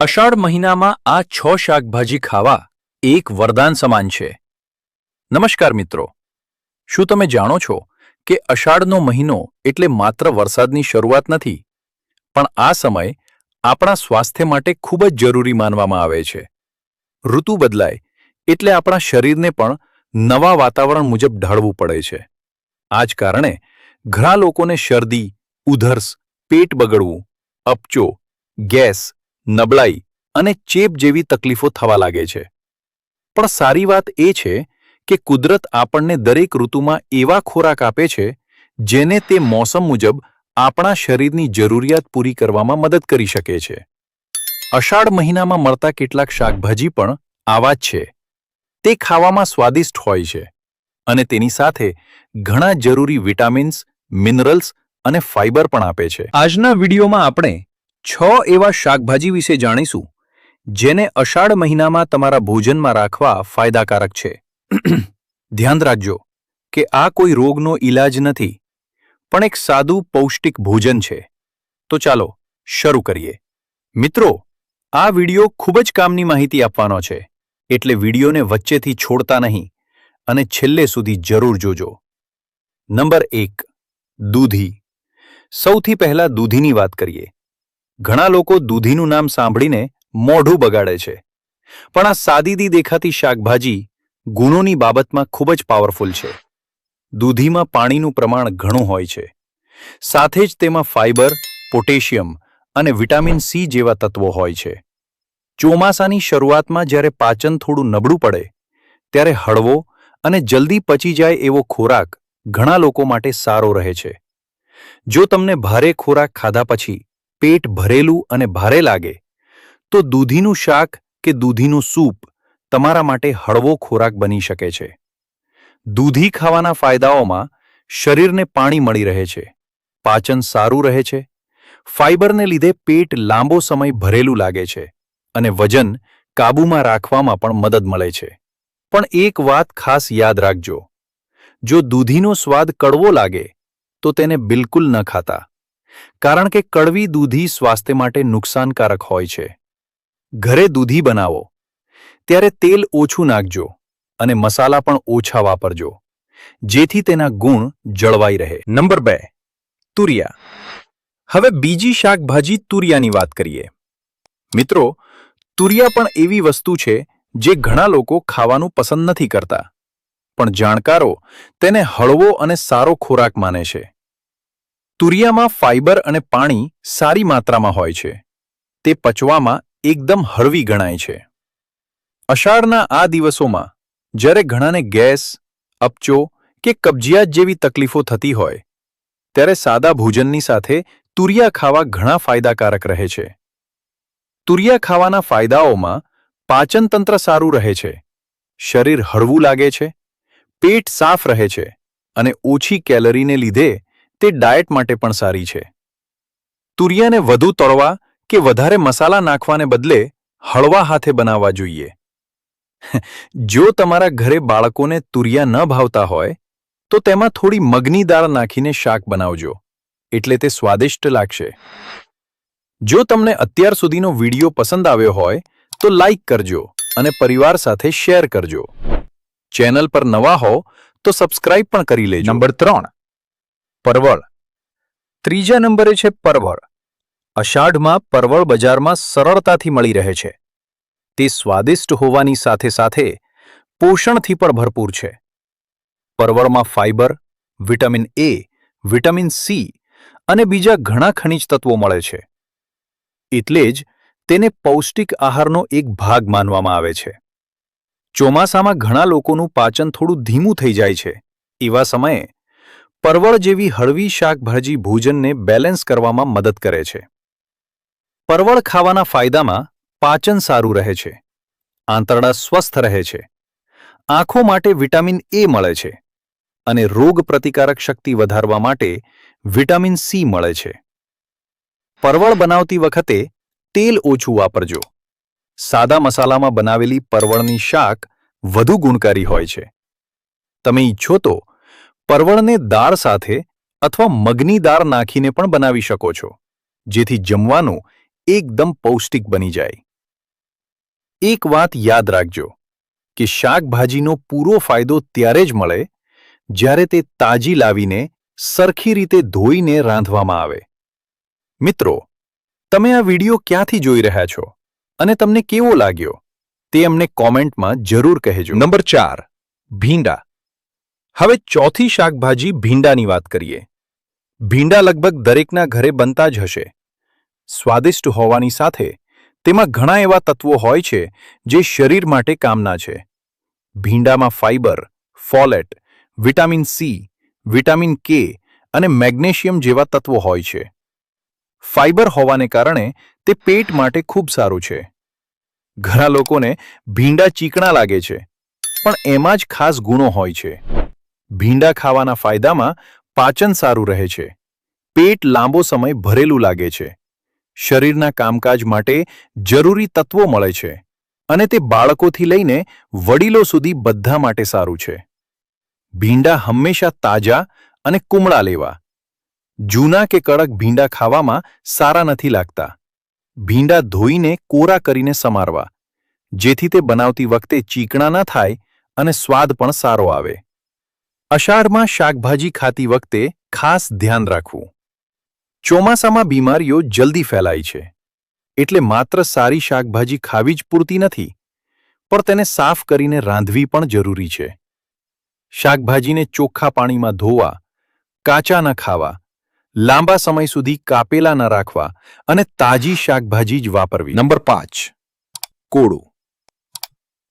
અષાઢ મહિનામાં આ 6 શાકભાજી ખાવા એક વરદાન સમાન છે. નમસ્કાર મિત્રો, શું તમે જાણો છો કે અષાઢનો મહિનો એટલે માત્ર વરસાદની શરૂઆત નથી, પણ આ સમય આપણા સ્વાસ્થ્ય માટે ખૂબ જ જરૂરી માનવામાં આવે છે. ઋતુ બદલાય એટલે આપણા શરીરને પણ નવા વાતાવરણ મુજબ ઢળવું પડે છે. આ જ કારણે ઘણા લોકોને શરદી, ઉધરસ, પેટ બગડવું, અપચો, ગેસ, નબળાઈ અને ચેપ જેવી તકલીફો થવા લાગે છે. પણ સારી વાત એ છે કે કુદરત આપણને દરેક ઋતુમાં એવા ખોરાક આપે છે જેને તે મોસમ મુજબ આપણા શરીરની જરૂરિયાત પૂરી કરવામાં મદદ કરી શકે છે. અષાઢ મહિનામાં મળતા કેટલાક શાકભાજી પણ આવા જ છે. તે ખાવામાં સ્વાદિષ્ટ હોય છે અને તેની સાથે ઘણા જરૂરી વિટામિન્સ, મિનરલ્સ અને ફાઇબર પણ આપે છે. આજના વિડીયોમાં આપણે 6 એવા શાકભાજી વિશે જાણીશું જેને અષાઢ મહિનામાં તમારા ભોજનમાં રાખવા ફાયદાકારક છે. ધ્યાન રાખજો કે આ કોઈ રોગનો ઈલાજ નથી, પણ એક સાદું પૌષ્ટિક ભોજન છે. તો ચાલો શરૂ કરીએ. મિત્રો, આ વિડીયો ખૂબ જ કામની માહિતી આપવાનો છે, એટલે વિડીયોને વચ્ચેથી છોડતા નહીં અને છેલ્લે સુધી જરૂર જોજો. નંબર 1. દૂધી. સૌથી પહેલા દૂધીની વાત કરીએ. ઘણા લોકો દૂધીનું નામ સાંભળીને મોઢું બગાડે છે, પણ આ સાદીદી દેખાતી શાકભાજી ગુણોની બાબતમાં ખૂબ જ પાવરફુલ છે. દૂધીમાં પાણીનું પ્રમાણ ઘણું હોય છે. સાથે જ તેમાં ફાઇબર, પોટેશિયમ અને વિટામિન સી જેવા તત્વો હોય છે. ચોમાસાની શરૂઆતમાં જ્યારે પાચન થોડું નબળું પડે ત્યારે હળવો અને જલ્દી પચી જાય એવો ખોરાક ઘણા લોકો માટે સારો રહે છે. જો તમને ભારે ખોરાક ખાધા પછી પેટ ભરેલું અને ભારે લાગે તો દૂધીનું શાક કે દૂધીનું સૂપ તમારા માટે હળવો ખોરાક બની શકે છે. દૂધી ખાવાના ફાયદાઓમાં શરીરને પાણી મળી રહે છે, પાચન સારું રહે છે, ફાઇબરને લીધે પેટ લાંબો સમય ભરેલું લાગે છે અને વજન કાબૂમાં રાખવામાં પણ મદદ મળે છે. પણ એક વાત ખાસ યાદ રાખજો, જો દૂધીનો સ્વાદ કડવો લાગે તો તેને બિલકુલ ન ખાતા, કારણ કે કડવી દૂધી સ્વાસ્થ્ય માટે નુકસાનકારક હોય છે. ઘરે દૂધી બનાવો ત્યારે તેલ ઓછું નાખજો અને મસાલા પણ ઓછા વાપરજો, જેથી તેના ગુણ જળવાઈ રહે. નંબર 2. તુરિયા. હવે બીજી શાકભાજી તુરિયાની વાત કરીએ. મિત્રો, તુરિયા પણ એવી વસ્તુ છે જે ઘણા લોકો ખાવાનું પસંદ નથી કરતા, પણ જાણકારો તેને હળવો અને સારો ખોરાક માને છે. તુરિયામાં ફાઇબર અને પાણી સારી માત્રામાં હોય છે. તે પચવામાં એકદમ હળવી ગણાય છે. અષાઢના આ દિવસોમાં જ્યારે ઘણાને ગેસ, અપચો કે કબજિયાત જેવી તકલીફો થતી હોય ત્યારે સાદા ભોજનની સાથે તુરિયા ખાવા ઘણા ફાયદાકારક રહે છે. તુરિયા ખાવાના ફાયદાઓમાં પાચનતંત્ર સારું રહે છે, શરીર હળવું લાગે છે, પેટ સાફ રહે છે અને ઓછી કેલરીને લીધે તે ડાયટ માટે પણ સારી છે. તુરિયાને વધુ તળવા કે વધારે મસાલા નાખવાને બદલે હળવા હાથે બનાવવા જોઈએ. જો તમારા ઘરે બાળકોને તુરિયા ન ભાવતા હોય તો તેમાં થોડી મગની દાળ નાખીને શાક બનાવજો, એટલે તે સ્વાદિષ્ટ લાગશે. જો તમને અત્યાર સુધીનો વિડીયો પસંદ આવ્યો હોય તો લાઇક કરજો અને પરિવાર સાથે શેર કરજો. ચેનલ પર નવા હો તો સબસ્ક્રાઇબ પણ કરી લેજો. નંબર 3. પરવળ. ત્રીજા નંબરે છે પરવળ. અષાઢમાં પરવળ બજારમાં સરળતાથી મળી રહે છે. તે સ્વાદિષ્ટ હોવાની સાથે સાથે પોષણથી પણ ભરપૂર છે. પરવળમાં fibre, vitamin A, vitamin C અને બીજા ઘણા ખનિજ તત્વો મળે છે. એટલે જ તેને પૌષ્ટિક આહારનો એક ભાગ માનવામાં આવે છે. ચોમાસામાં ઘણા લોકોનું પાચન થોડું ધીમું થઈ જાય છે. એવા સમયે પરવળ જેવી હળવી શાકભાજી ભોજનને બેલેન્સ કરવામાં મદદ કરે છે. પરવળ ખાવાના ફાયદામાં પાચન સારું રહે છે, આંતરડા સ્વસ્થ રહે છે, આંખો માટે વિટામિન એ મળે છે અને રોગ પ્રતિકારક શક્તિ વધારવા માટે વિટામિન સી મળે છે. પરવળ બનાવતી વખતે તેલ ઓછું વાપરજો. સાદા મસાલામાં બનાવેલી પરવળની શાક વધુ ગુણકારી હોય છે. તમે ઈચ્છો તો પરવળને દાળ સાથે અથવા મગની દાળ નાખીને પણ બનાવી શકો છો, જેથી જમવાનું એકદમ પૌષ્ટિક બની જાય. એક વાત યાદ રાખજો કે શાકભાજીનો પૂરો ફાયદો ત્યારે જ મળે જ્યારે તે તાજી લાવીને સરખી રીતે ધોઈને રાંધવામાં આવે. મિત્રો, તમે આ વિડિયો ક્યાંથી જોઈ રહ્યા છો અને તમને કેવો લાગ્યો તે અમને કોમેન્ટમાં જરૂર કહેજો. નંબર 4. ભીંડા. હવે ચોથી શાકભાજી ભીંડાની વાત કરીએ. ભીંડા લગભગ દરેકના ઘરે બનતા જ હશે. સ્વાદિષ્ટ હોવાની સાથે તેમાં ઘણા એવા તત્વો હોય છે જે શરીર માટે કામના છે. ભીંડામાં fibre, folate, vitamin C, vitamin K અને મેગ્નેશિયમ જેવા તત્વો હોય છે. ફાઇબર હોવાને કારણે તે પેટ માટે ખૂબ સારું છે. ઘણા લોકોને ભીંડા ચીકણા લાગે છે, પણ એમાં જ ખાસ ગુણો હોય છે. ભીંડા ખાવાના ફાયદામાં પાચન સારું રહે છે, પેટ લાંબો સમય ભરેલું લાગે છે, શરીરના કામકાજ માટે જરૂરી તત્વો મળે છે અને તે બાળકોથી લઈને વડીલો સુધી બધા માટે સારું છે. ભીંડા હંમેશા તાજા અને કુમળા લેવા. જૂના કે કડક ભીંડા ખાવામાં સારા નથી લાગતા. ભીંડા ધોઈને કોરા કરીને સમારવા, જેથી તે બનાવતી વખતે ચીકણા ન થાય અને સ્વાદ પણ સારો આવે. અષાઢમાં શાકભાજી ખાતી વખતે ખાસ ધ્યાન રાખવું. ચોમાસામાં બીમારીઓ જલ્દી ફેલાય છે, એટલે માત્ર સારી શાકભાજી ખાવી જ પૂરતી નથી, પણ તેને સાફ કરીને રાંધવી પણ જરૂરી છે. શાકભાજીને ચોખ્ખા પાણીમાં ધોવા, કાચા ન ખાવા, લાંબા સમય સુધી કાપેલા ન રાખવા અને તાજી શાકભાજી જ વાપરવી. નંબર 5. કોળું.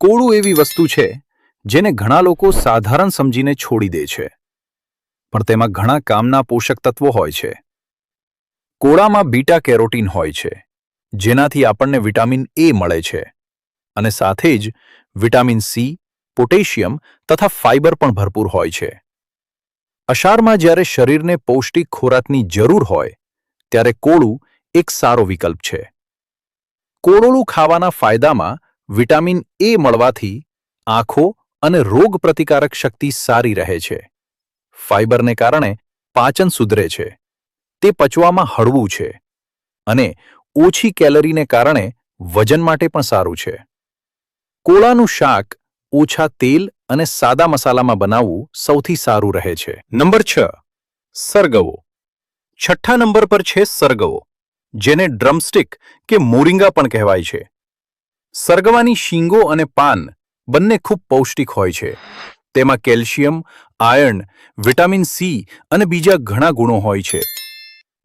કોળું એવી વસ્તુ છે જેને ઘણા લોકો સાધારણ સમજીને છોડી દે છે, પણ તેમાં ઘણા કામના પોષક તત્વો હોય છે. કોળામાં બીટા કેરોટીન હોય છે, જેનાથી આપણને વિટામિન એ મળે છે અને સાથે જ વિટામિન સી, પોટેશિયમ તથા ફાઇબર પણ ભરપૂર હોય છે. અષાઢમાં જ્યારે શરીરને પૌષ્ટિક ખોરાકની જરૂર હોય ત્યારે કોળું એક સારો વિકલ્પ છે. કોળું ખાવાના ફાયદામાં વિટામિન એ મળવાથી આંખો અને રોગ પ્રતિકારક શક્તિ સારી રહે છે. ફાઇબરને કારણે પાચન સુધરે છે, તે પચવામાં હળવું છે અને ઓછી કેલરીને કારણે વજન માટે પણ સારું છે. કોળાનું શાક ઓછા તેલ અને સાદા મસાલામાં બનાવવું સૌથી સારું રહે છે. નંબર 6. સરગવો. છઠ્ઠા નંબર પર છે સરગવો, જેને ડ્રમસ્ટિક કે મોરિંગા પણ કહેવાય છે. સરગવાની શીંગો અને પાન બંને ખૂબ પૌષ્ટિક હોય છે. તેમાં કેલ્શિયમ, આયર્ન, વિટામિન સી અને બીજા ઘણા ગુણો હોય છે.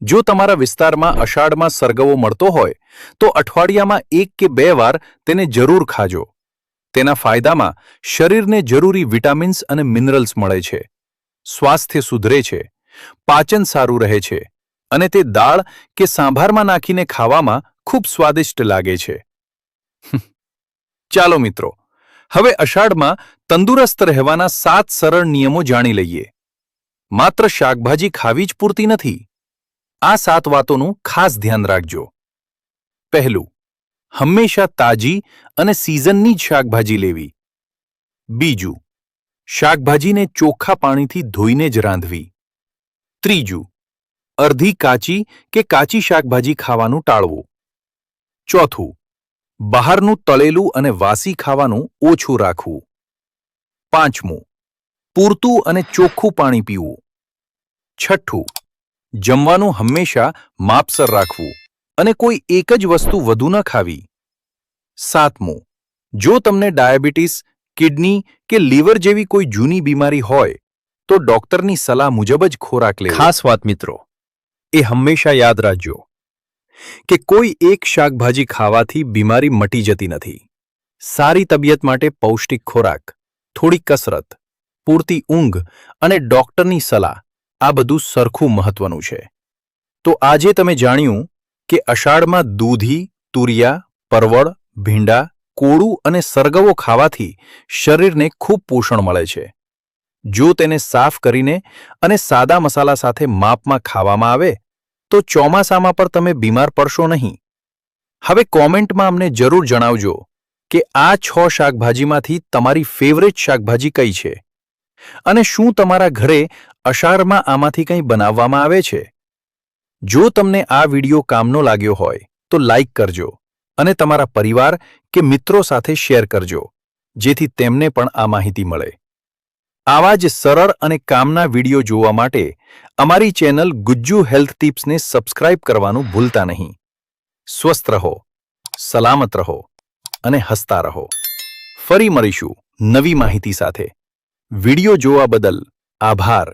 જો તમારા વિસ્તારમાં અષાઢમાં સરગવો મળતો હોય તો અઠવાડિયામાં 1 કે 2 વાર તેને જરૂર ખાજો. તેના ફાયદામાં શરીરને જરૂરી વિટામિન્સ અને મિનરલ્સ મળે છે, સ્વાસ્થ્ય સુધરે છે, પાચન સારું રહે છે અને તે દાળ કે સાંભારમાં નાખીને ખાવામાં ખૂબ સ્વાદિષ્ટ લાગે છે. ચાલો મિત્રો, હવે અષાઢમાં તંદુરસ્ત રહેવાના 7 સરળ નિયમો જાણી લઈએ. માત્ર શાકભાજી ખાવી જ પૂરતી નથી. આ 7 વાતોનું ખાસ ધ્યાન રાખજો. પહેલું, હંમેશા તાજી અને સિઝનની જ શાકભાજી લેવી. બીજું, શાકભાજીને ચોખ્ખા પાણીથી ધોઈને જ રાંધવી. ત્રીજું, અડધી કાચી કે કાચી શાકભાજી ખાવાનું ટાળવું. ચોથું, બહારનું તળેલું અને વાસી ખાવાનું ઓછું રાખવું. પાંચમું, પૂરતું અને ચોખ્ખું પાણી પીવું. છઠ્ઠું, જમવાનું હંમેશા માપસર રાખવું અને કોઈ એક જ વસ્તુ વધુ ન ખાવી. સાતમું, જો તમને ડાયાબિટીસ, કિડની કે લીવર જેવી કોઈ જૂની બીમારી હોય તો ડોક્ટરની સલાહ મુજબ જ ખોરાક લેવો. ખાસ વાત મિત્રો, એ હંમેશા યાદ રાખજો કે કોઈ એક શાકભાજી ખાવાથી બીમારી મટી જતી નથી. સારી તબિયત માટે પૌષ્ટિક ખોરાક, થોડી કસરત, પૂરતી ઊંઘ અને ડોક્ટરની સલાહ, આ બધું સરખું મહત્વનું છે. તો આજે તમે જાણ્યું કે અષાઢમાં દૂધી, તુરિયા, પરવળ, ભીંડા, કોળું અને સરગવો ખાવાથી શરીરને ખૂબ પોષણ મળે છે. જો તેને સાફ કરીને અને સાદા મસાલા સાથે માપમાં ખાવામાં આવે તો ચોમાસામાં પણ તમે બીમાર પડશો નહીં. હવે કોમેન્ટમાં અમને જરૂર જણાવજો કે આ 6 શાકભાજીમાંથી તમારી ફેવરેટ શાકભાજી કઈ છે અને શું તમારા ઘરે અષાઢમાં આમાંથી કંઈ બનાવવામાં આવે છે. જો તમને આ વિડિયો કામનો લાગ્યો હોય તો લાઇક કરજો અને તમારા પરિવાર કે મિત્રો સાથે શેર કરજો, જેથી તેમને પણ આ માહિતી મળે. આવા જ સરળ અને કામના વિડીયો જોવા માટે અમારી ચેનલ ગુજ્જુ હેલ્થ ટિપ્સને સબસ્ક્રાઇબ કરવાનું ભૂલતા નહીં. સ્વસ્થ રહો, સલામત રહો અને હસતા રહો. ફરી મળીશું નવી માહિતી સાથે. વિડીયો જોવા બદલ આભાર.